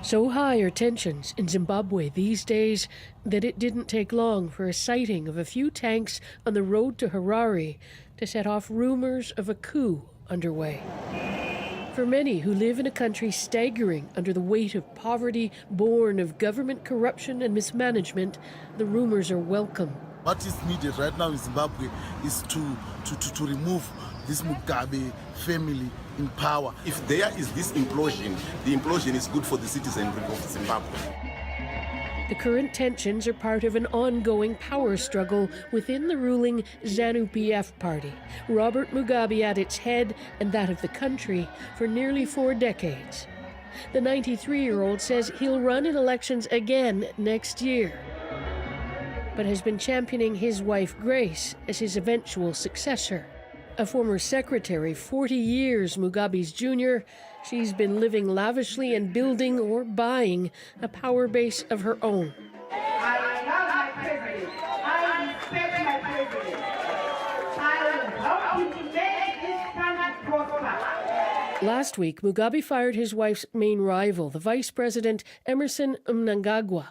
So high are tensions in Zimbabwe these days that it didn't take long for a sighting of a few tanks on the road to Harare to set off rumors of a coup underway. For many who live in a country staggering under the weight of poverty born of government corruption and mismanagement, the rumors are welcome. What is needed right now in Zimbabwe is to remove this Mugabe family in power. If there is this implosion, the implosion is good for the citizenry of Zimbabwe. The current tensions are part of an ongoing power struggle within the ruling ZANU-PF party, Robert Mugabe at its head and that of the country for nearly 4 decades. The 93-year-old says he'll run in elections again next year, but has been championing his wife Grace as his eventual successor. A former secretary, 40 years Mugabe's junior, she's been living lavishly and building or buying a power base of her own. I love my president. I respect my president. I will help you to make this country prosper. Last week, Mugabe fired his wife's main rival, the vice president Emerson Mnangagwa,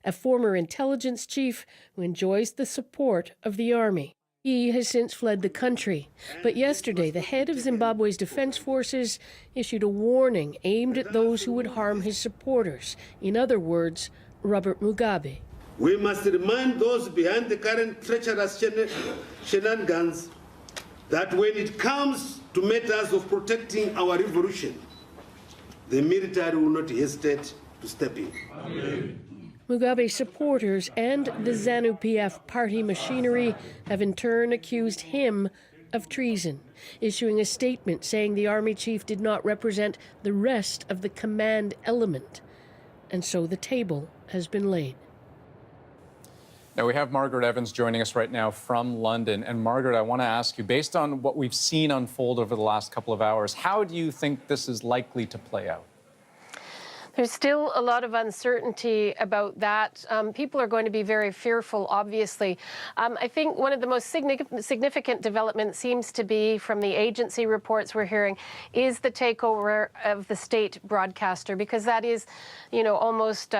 a former intelligence chief who enjoys the support of the army. He has since fled the country, but yesterday the head of Zimbabwe's defense forces issued a warning aimed at those who would harm his supporters. In other words, Robert Mugabe. We must remind those behind the current treacherous shenanigans that when it comes to matters of protecting our revolution, the military will not hesitate to step in. Amen. Mugabe's supporters and the ZANU-PF party machinery have in turn accused him of treason, issuing a statement saying the army chief did not represent the rest of the command element. And so the table has been laid. Now we have Margaret Evans joining us right now from London. And Margaret, I want to ask you, based on what we've seen unfold over the last couple of hours, how do you think this is likely to play out? There's still a lot of uncertainty about that. People are going to be very fearful, obviously. I think one of the most significant developments seems to be, from the agency reports we're hearing, is the takeover of the state broadcaster, because that is, almost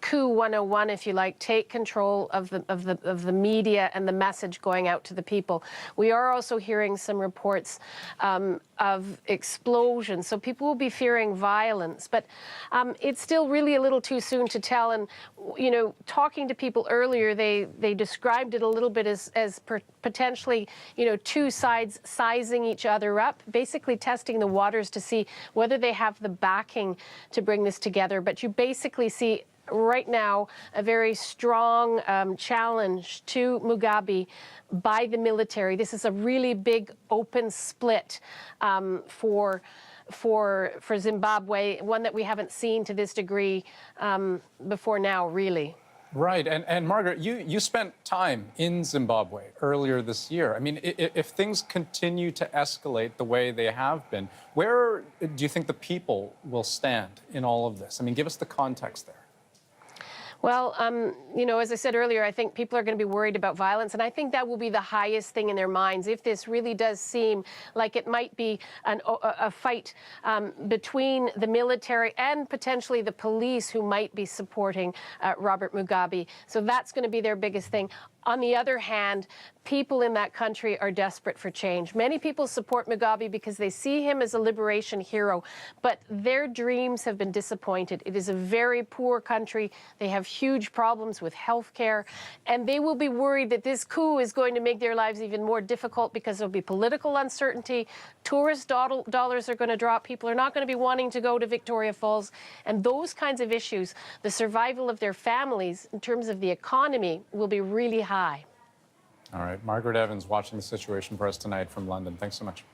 coup 101, if you like. Take control of the media and the message going out to the people. We are also hearing some reports of explosions, so people will be fearing violence. But it's still really a little too soon to tell. And talking to people earlier, they described it a little bit as potentially two sides sizing each other up, basically testing the waters to see whether they have the backing to bring this together. But you basically see right now a very strong challenge to Mugabe by the military. This is a really big open split for Zimbabwe, one that we haven't seen to this degree before now, really. Right. And Margaret, you spent time in Zimbabwe earlier this year. I mean, if things continue to escalate the way they have been, where do you think the people will stand in all of this? I mean, give us the context there. Well, as I said earlier, I think people are going to be worried about violence, and I think that will be the highest thing in their minds. If this really does seem like it might be a fight between the military and potentially the police who might be supporting Robert Mugabe. So that's going to be their biggest thing. On the other hand, people in that country are desperate for change. Many people support Mugabe because they see him as a liberation hero, but their dreams have been disappointed. It is a very poor country. They have huge problems with health care, and they will be worried that this coup is going to make their lives even more difficult because there will be political uncertainty. Tourist dollars are going to drop. People are not going to be wanting to go to Victoria Falls, and those kinds of issues, the survival of their families in terms of the economy, will be really high. All right. Margaret Evans watching the situation for us tonight from London. Thanks so much.